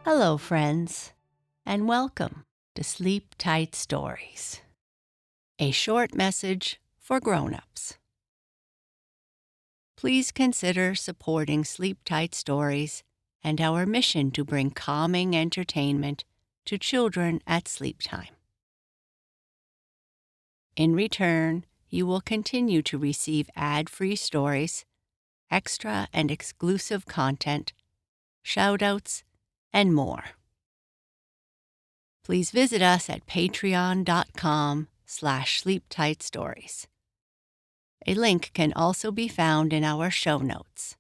Hello, friends, and welcome to Sleep Tight Stories, a short message for grown-ups. Please consider supporting Sleep Tight Stories and our mission to bring calming entertainment to children at sleep time. In return, you will continue to receive ad-free stories, extra and exclusive content, shout-outs, and more. Please visit us at patreon.com/sleeptightstories. A link can also be found in our show notes.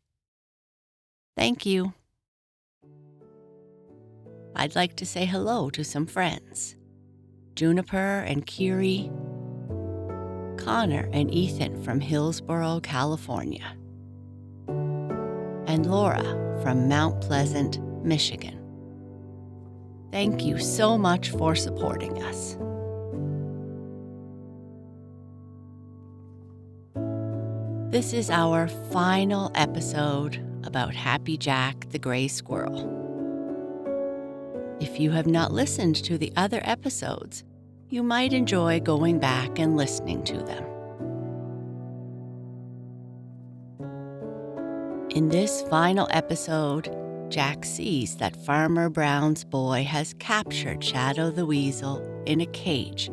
Thank you. I'd like to say hello to some friends: Juniper and Kiri, Connor and Ethan from Hillsborough, California, and Laura from Mount Pleasant, Michigan. Thank you so much for supporting us. This is our final episode about Happy Jack the Gray Squirrel. If you have not listened to the other episodes, you might enjoy going back and listening to them. In this final episode, Jack sees that Farmer Brown's boy has captured Shadow the Weasel in a cage,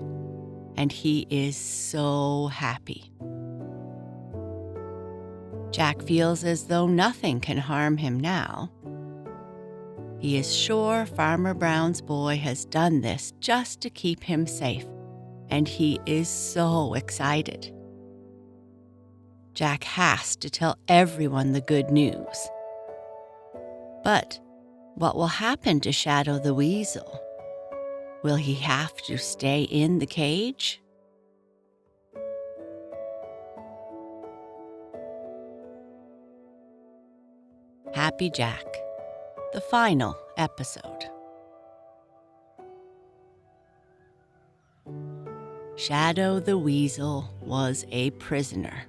and he is so happy. Jack feels as though nothing can harm him now. He is sure Farmer Brown's boy has done this just to keep him safe, and he is so excited. Jack has to tell everyone the good news. But what will happen to Shadow the Weasel? Will he have to stay in the cage? Happy Jack, the final episode. Shadow the Weasel was a prisoner.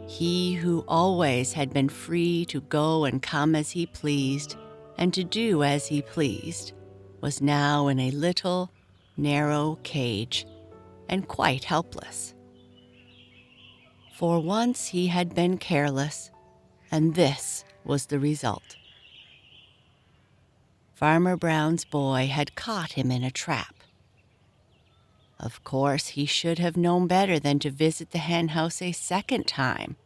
He who always had been free to go and come as he pleased and to do as he pleased was now in a little, narrow cage and quite helpless. For once he had been careless, and this was the result. Farmer Brown's boy had caught him in a trap. Of course, he should have known better than to visit the hen house a second time.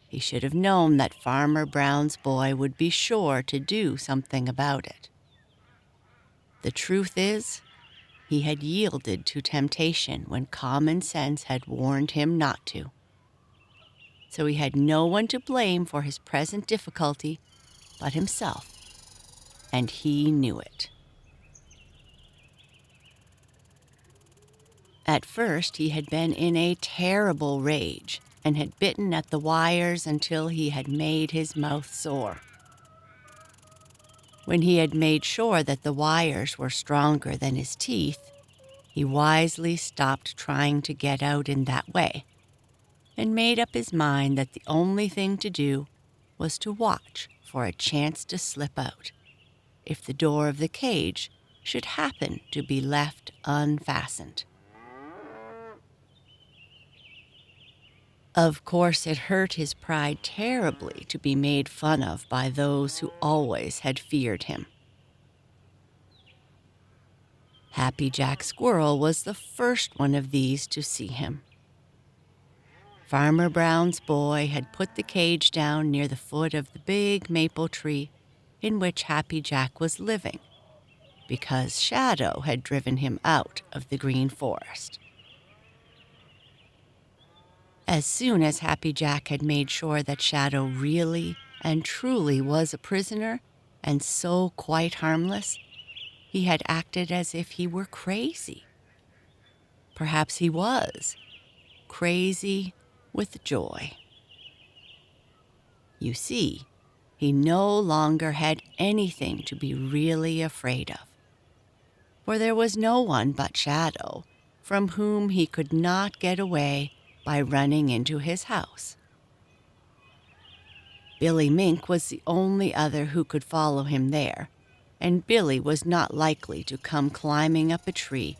He should have known that Farmer Brown's boy would be sure to do something about it. The truth is, he had yielded to temptation when common sense had warned him not to. So he had no one to blame for his present difficulty but himself, and he knew it. At first, he had been in a terrible rage and had bitten at the wires until he had made his mouth sore. When he had made sure that the wires were stronger than his teeth, he wisely stopped trying to get out in that way and made up his mind that the only thing to do was to watch for a chance to slip out if the door of the cage should happen to be left unfastened. Of course, it hurt his pride terribly to be made fun of by those who always had feared him. Happy Jack Squirrel was the first one of these to see him. Farmer Brown's boy had put the cage down near the foot of the big maple tree in which Happy Jack was living, because Shadow had driven him out of the green forest. As soon as Happy Jack had made sure that Shadow really and truly was a prisoner, and so quite harmless, he had acted as if he were crazy. Perhaps he was crazy with joy. You see, he no longer had anything to be really afraid of, for there was no one but Shadow from whom he could not get away by running into his house. Billy Mink was the only other who could follow him there, and Billy was not likely to come climbing up a tree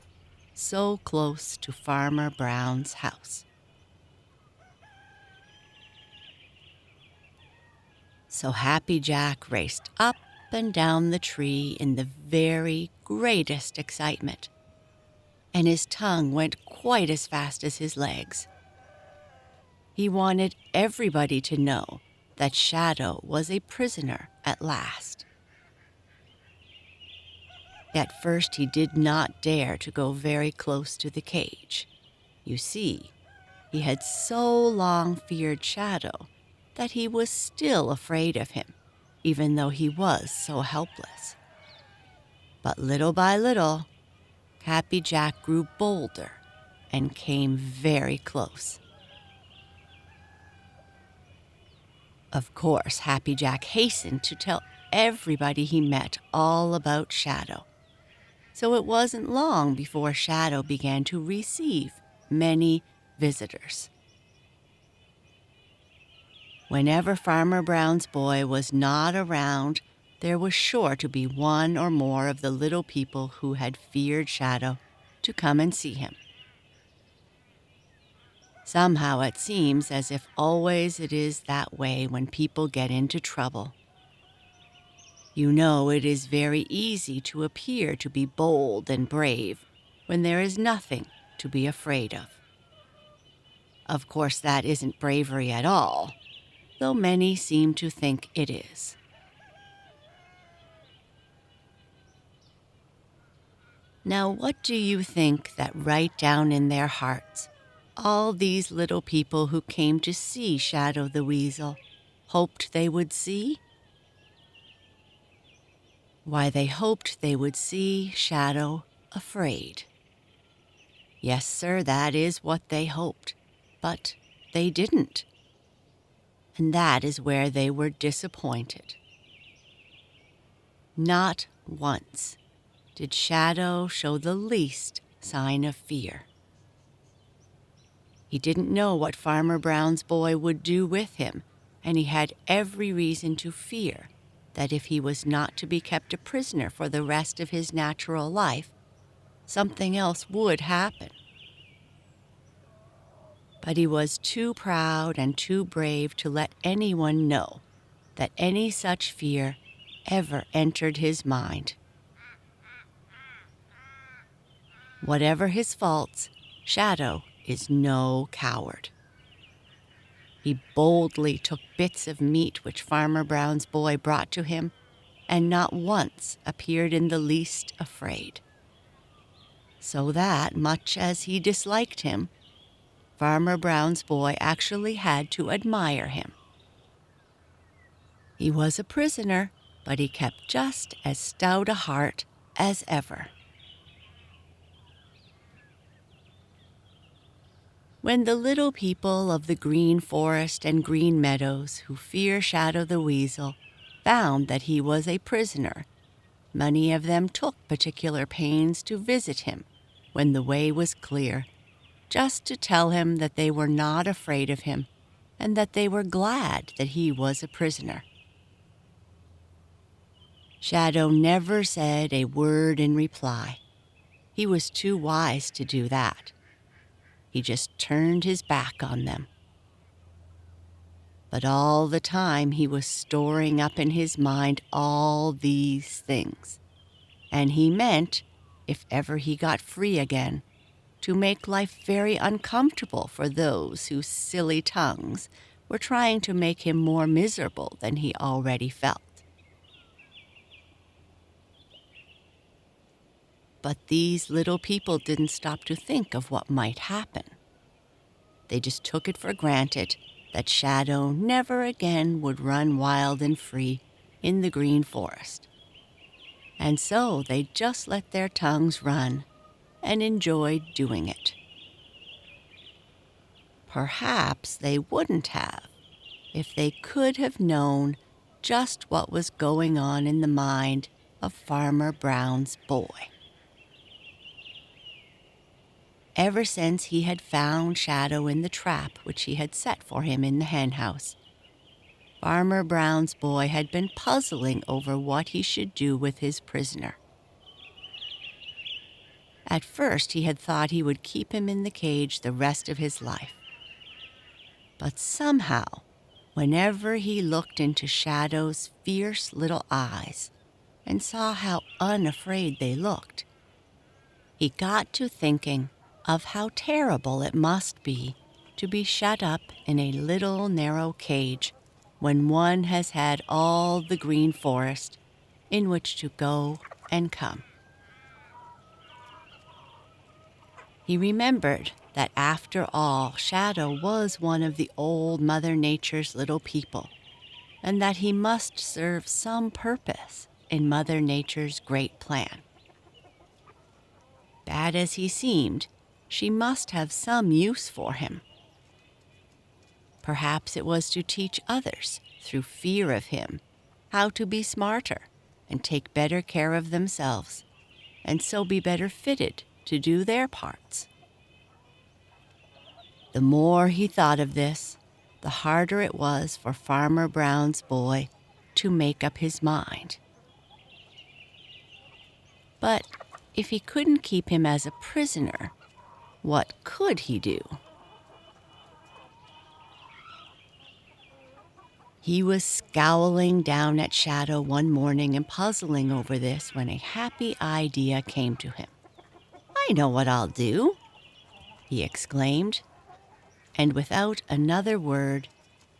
so close to Farmer Brown's house. So Happy Jack raced up and down the tree in the very greatest excitement, and his tongue went quite as fast as his legs. He wanted everybody to know that Shadow was a prisoner at last. At first, he did not dare to go very close to the cage. You see, he had so long feared Shadow that he was still afraid of him, even though he was so helpless. But little by little, Happy Jack grew bolder and came very close. Of course, Happy Jack hastened to tell everybody he met all about Shadow. So it wasn't long before Shadow began to receive many visitors. Whenever Farmer Brown's boy was not around, there was sure to be one or more of the little people who had feared Shadow to come and see him. Somehow it seems as if always it is that way when people get into trouble. You know, it is very easy to appear to be bold and brave when there is nothing to be afraid of. Of course, that isn't bravery at all, though many seem to think it is. Now, what do you think that right down in their hearts, all these little people who came to see Shadow the Weasel hoped they would see? Why, they hoped they would see Shadow afraid. Yes, sir, that is what they hoped, but they didn't. And that is where they were disappointed. Not once did Shadow show the least sign of fear. He didn't know what Farmer Brown's boy would do with him, and he had every reason to fear that if he was not to be kept a prisoner for the rest of his natural life, something else would happen. But he was too proud and too brave to let anyone know that any such fear ever entered his mind. Whatever his faults, Shadow is no coward. He boldly took bits of meat which Farmer Brown's boy brought to him, and not once appeared in the least afraid. So that, much as he disliked him, Farmer Brown's boy actually had to admire him. He was a prisoner, but he kept just as stout a heart as ever. When the little people of the Green Forest and Green Meadows who fear Shadow the Weasel found that he was a prisoner, many of them took particular pains to visit him when the way was clear, just to tell him that they were not afraid of him and that they were glad that he was a prisoner. Shadow never said a word in reply. He was too wise to do that. He just turned his back on them. But all the time he was storing up in his mind all these things. And he meant, if ever he got free again, to make life very uncomfortable for those whose silly tongues were trying to make him more miserable than he already felt. But these little people didn't stop to think of what might happen. They just took it for granted that Shadow never again would run wild and free in the Green Forest. And so they just let their tongues run and enjoyed doing it. Perhaps they wouldn't have if they could have known just what was going on in the mind of Farmer Brown's boy. Ever since he had found Shadow in the trap which he had set for him in the henhouse, Farmer Brown's boy had been puzzling over what he should do with his prisoner. At first, he had thought he would keep him in the cage the rest of his life. But somehow, whenever he looked into Shadow's fierce little eyes and saw how unafraid they looked, he got to thinking of how terrible it must be to be shut up in a little narrow cage when one has had all the green forest in which to go and come. He remembered that after all, Shadow was one of the old Mother Nature's little people, and that he must serve some purpose in Mother Nature's great plan. Bad as he seemed, she must have some use for him. Perhaps it was to teach others, through fear of him, how to be smarter and take better care of themselves, and so be better fitted to do their parts. The more he thought of this, the harder it was for Farmer Brown's boy to make up his mind. But if he couldn't keep him as a prisoner, what could he do? He was scowling down at Shadow one morning and puzzling over this when a happy idea came to him. "I know what I'll do," he exclaimed. And without another word,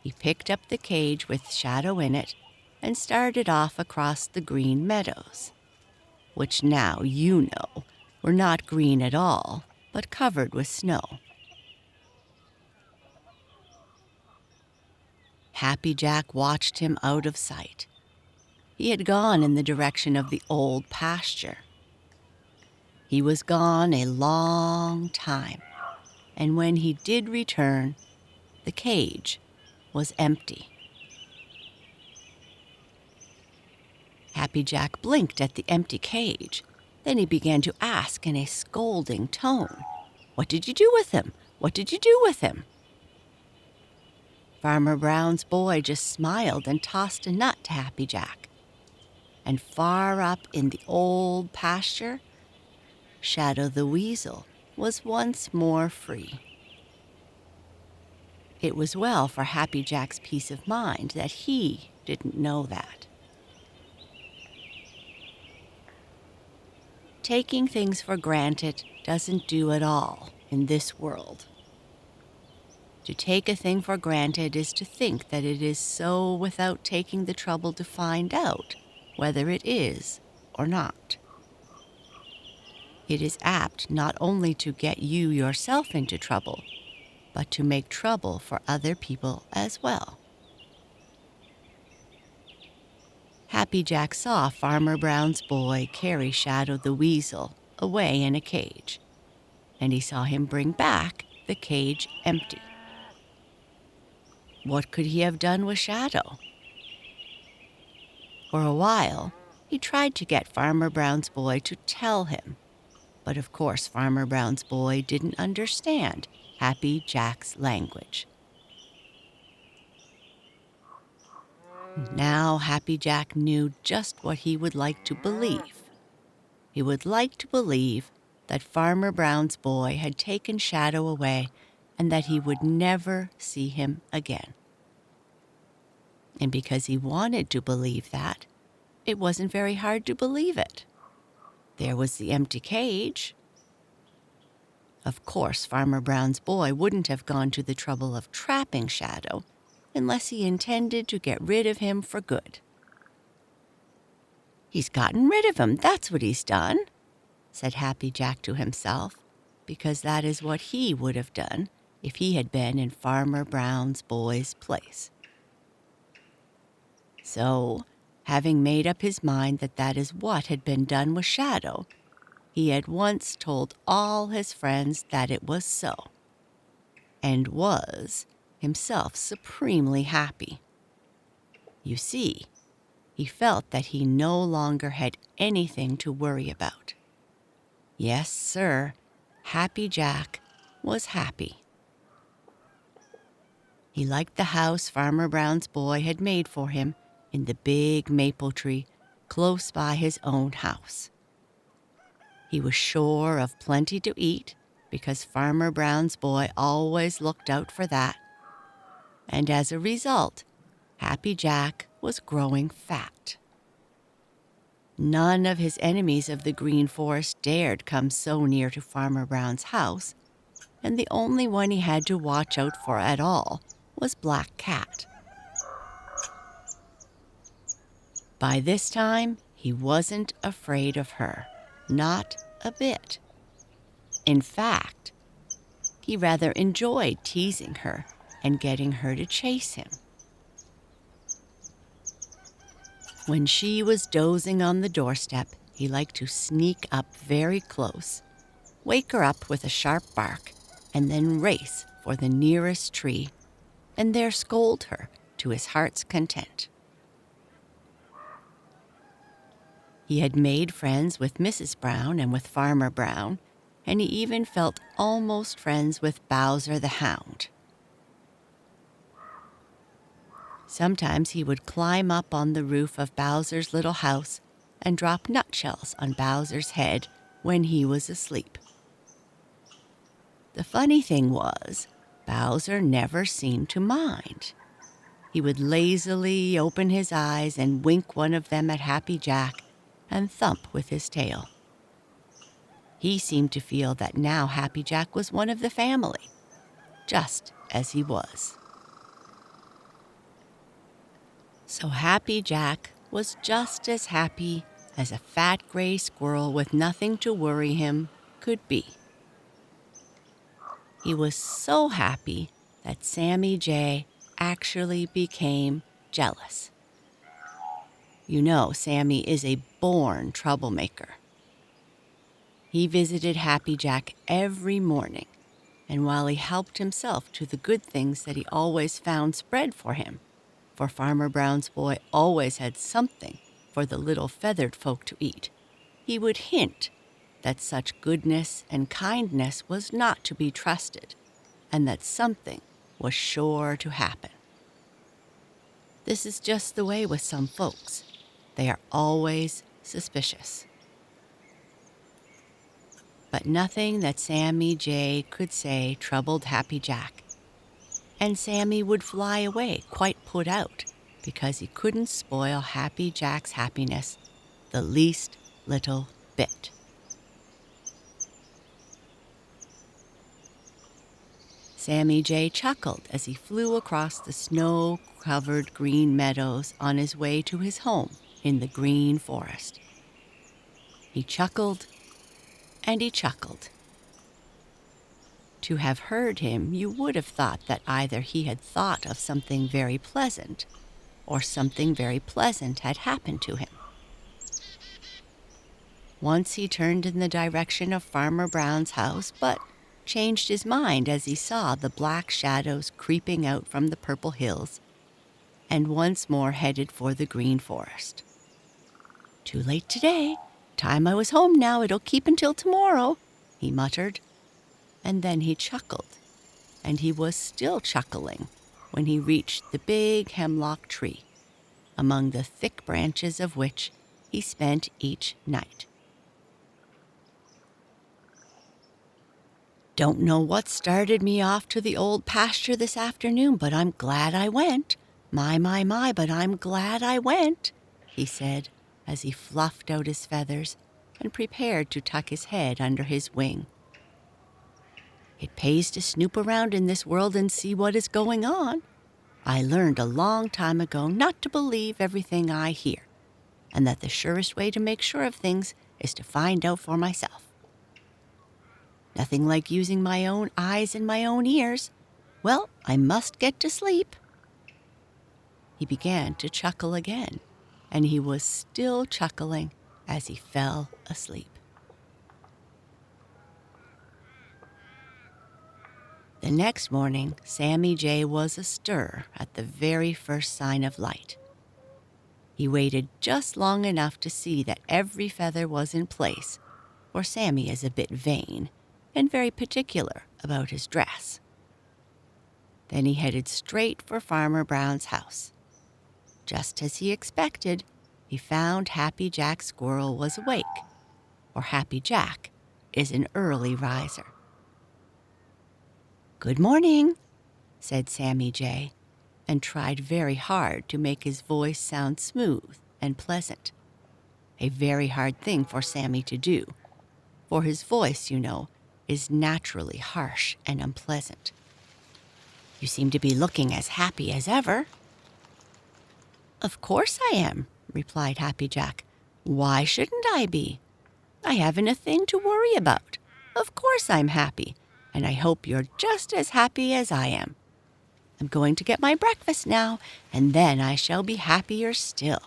he picked up the cage with Shadow in it and started off across the green meadows, which now, you know, were not green at all, but covered with snow. Happy Jack watched him out of sight. He had gone in the direction of the old pasture. He was gone a long time, and when he did return, the cage was empty. Happy Jack blinked at the empty cage. Then he began to ask in a scolding tone, "What did you do with him? What did you do with him?" Farmer Brown's boy just smiled and tossed a nut to Happy Jack. And far up in the old pasture, Shadow the Weasel was once more free. It was well for Happy Jack's peace of mind that he didn't know that. Taking things for granted doesn't do at all in this world. To take a thing for granted is to think that it is so without taking the trouble to find out whether it is or not. It is apt not only to get you yourself into trouble, but to make trouble for other people as well. Happy Jack saw Farmer Brown's boy carry Shadow the Weasel away in a cage, and he saw him bring back the cage empty. What could he have done with Shadow? For a while, he tried to get Farmer Brown's boy to tell him, but of course Farmer Brown's boy didn't understand Happy Jack's language. Now Happy Jack knew just what he would like to believe. He would like to believe that Farmer Brown's boy had taken Shadow away and that he would never see him again. And because he wanted to believe that, it wasn't very hard to believe it. There was the empty cage. Of course, Farmer Brown's boy wouldn't have gone to the trouble of trapping Shadow unless he intended to get rid of him for good. "He's gotten rid of him, that's what he's done," said Happy Jack to himself, because that is what he would have done if he had been in Farmer Brown's boy's place. So, having made up his mind that that is what had been done with Shadow, he at once told all his friends that it was so, and was himself supremely happy. You see, he felt that he no longer had anything to worry about. Yes, sir, Happy Jack was happy. He liked the house Farmer Brown's boy had made for him in the big maple tree close by his own house. He was sure of plenty to eat because Farmer Brown's boy always looked out for that. And as a result, Happy Jack was growing fat. None of his enemies of the Green Forest dared come so near to Farmer Brown's house, and the only one he had to watch out for at all was Black Cat. By this time, he wasn't afraid of her, not a bit. In fact, he rather enjoyed teasing her and getting her to chase him. When she was dozing on the doorstep, he liked to sneak up very close, wake her up with a sharp bark, and then race for the nearest tree, and there scold her to his heart's content. He had made friends with Mrs. Brown and with Farmer Brown, and he even felt almost friends with Bowser the Hound. Sometimes he would climb up on the roof of Bowser's little house and drop nutshells on Bowser's head when he was asleep. The funny thing was, Bowser never seemed to mind. He would lazily open his eyes and wink one of them at Happy Jack and thump with his tail. He seemed to feel that now Happy Jack was one of the family, just as he was. So Happy Jack was just as happy as a fat gray squirrel with nothing to worry him could be. He was so happy that Sammy Jay actually became jealous. You know, Sammy is a born troublemaker. He visited Happy Jack every morning, and while he helped himself to the good things that he always found spread for him, for Farmer Brown's boy always had something for the little feathered folk to eat, he would hint that such goodness and kindness was not to be trusted, and that something was sure to happen. This is just the way with some folks. They are always suspicious. But nothing that Sammy Jay could say troubled Happy Jack, and Sammy would fly away quite put out because he couldn't spoil Happy Jack's happiness the least little bit. Sammy Jay chuckled as he flew across the snow-covered green meadows on his way to his home in the Green Forest. He chuckled and he chuckled. To have heard him, you would have thought that either he had thought of something very pleasant or something very pleasant had happened to him. Once he turned in the direction of Farmer Brown's house, but changed his mind as he saw the black shadows creeping out from the purple hills, and once more headed for the Green Forest. "Too late today. Time I was home now, it'll keep until tomorrow," he muttered. And then he chuckled, and he was still chuckling when he reached the big hemlock tree, among the thick branches of which he spent each night. "Don't know what started me off to the old pasture this afternoon, but I'm glad I went. My, but I'm glad I went," he said as he fluffed out his feathers and prepared to tuck his head under his wing. "It pays to snoop around in this world and see what is going on. I learned a long time ago not to believe everything I hear, and that the surest way to make sure of things is to find out for myself. Nothing like using my own eyes and my own ears. Well, I must get to sleep." He began to chuckle again, and he was still chuckling as he fell asleep. The next morning, Sammy Jay was astir at the very first sign of light. He waited just long enough to see that every feather was in place, for Sammy is a bit vain and very particular about his dress. Then he headed straight for Farmer Brown's house. Just as he expected, he found Happy Jack Squirrel was awake, for Happy Jack is an early riser. "Good morning," said Sammy Jay, and tried very hard to make his voice sound smooth and pleasant. A very hard thing for Sammy to do, for his voice, you know, is naturally harsh and unpleasant. "You seem to be looking as happy as ever." "Of course I am," replied Happy Jack. "Why shouldn't I be? I haven't a thing to worry about. Of course I'm happy, and I hope you're just as happy as I am. I'm going to get my breakfast now, and then I shall be happier still."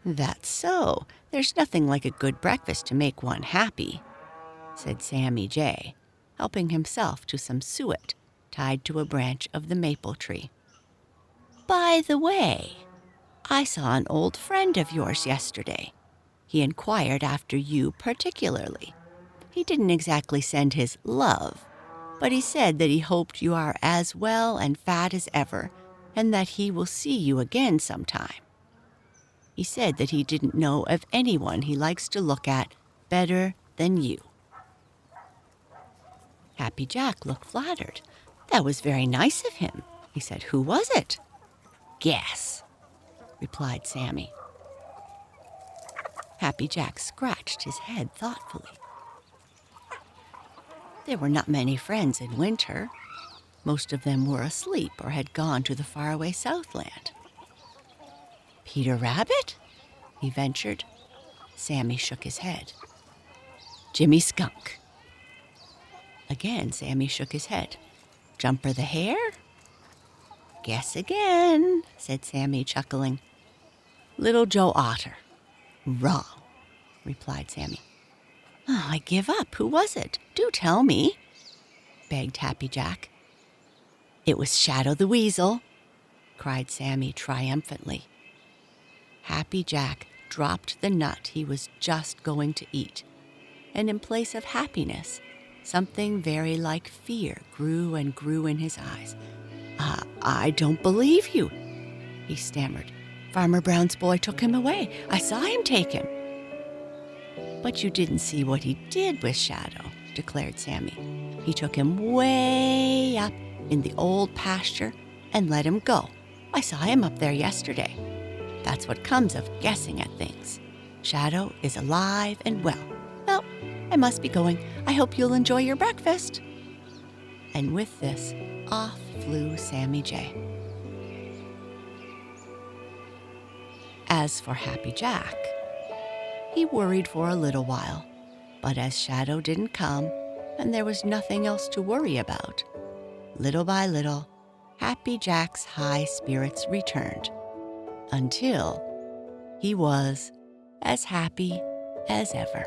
"That's so. There's nothing like a good breakfast to make one happy," said Sammy Jay, helping himself to some suet tied to a branch of the maple tree. "By the way, I saw an old friend of yours yesterday. He inquired after you particularly. He didn't exactly send his love, but he said that he hoped you are as well and fat as ever, and that he will see you again sometime. He said that he didn't know of anyone he likes to look at better than you." Happy Jack looked flattered. "That was very nice of him," he said. "Who was it?" "Guess," replied Sammy. Happy Jack scratched his head thoughtfully. There were not many friends in winter. Most of them were asleep or had gone to the faraway Southland. "Peter Rabbit?" he ventured. Sammy shook his head. "Jimmy Skunk?" Again Sammy shook his head. "Jumper the Hare?" "Guess again," said Sammy, chuckling. "Little Joe Otter." "Wrong," replied Sammy. "Oh, I give up. Who was it? Do tell me," begged Happy Jack. "It was Shadow the Weasel," cried Sammy triumphantly. Happy Jack dropped the nut he was just going to eat, and in place of happiness, something very like fear grew and grew in his eyes. I don't believe you," he stammered. "Farmer Brown's boy took him away. I saw him take him." "But you didn't see what he did with Shadow," declared Sammy. "He took him way up in the old pasture and let him go. I saw him up there yesterday. That's what comes of guessing at things. Shadow is alive and well. Well, I must be going. I hope you'll enjoy your breakfast." And with this, off flew Sammy Jay. As for Happy Jack, he worried for a little while, but as Shadow didn't come and there was nothing else to worry about, little by little, Happy Jack's high spirits returned, until he was as happy as ever.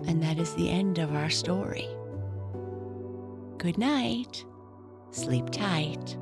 And that is the end of our story. Good night. Sleep tight.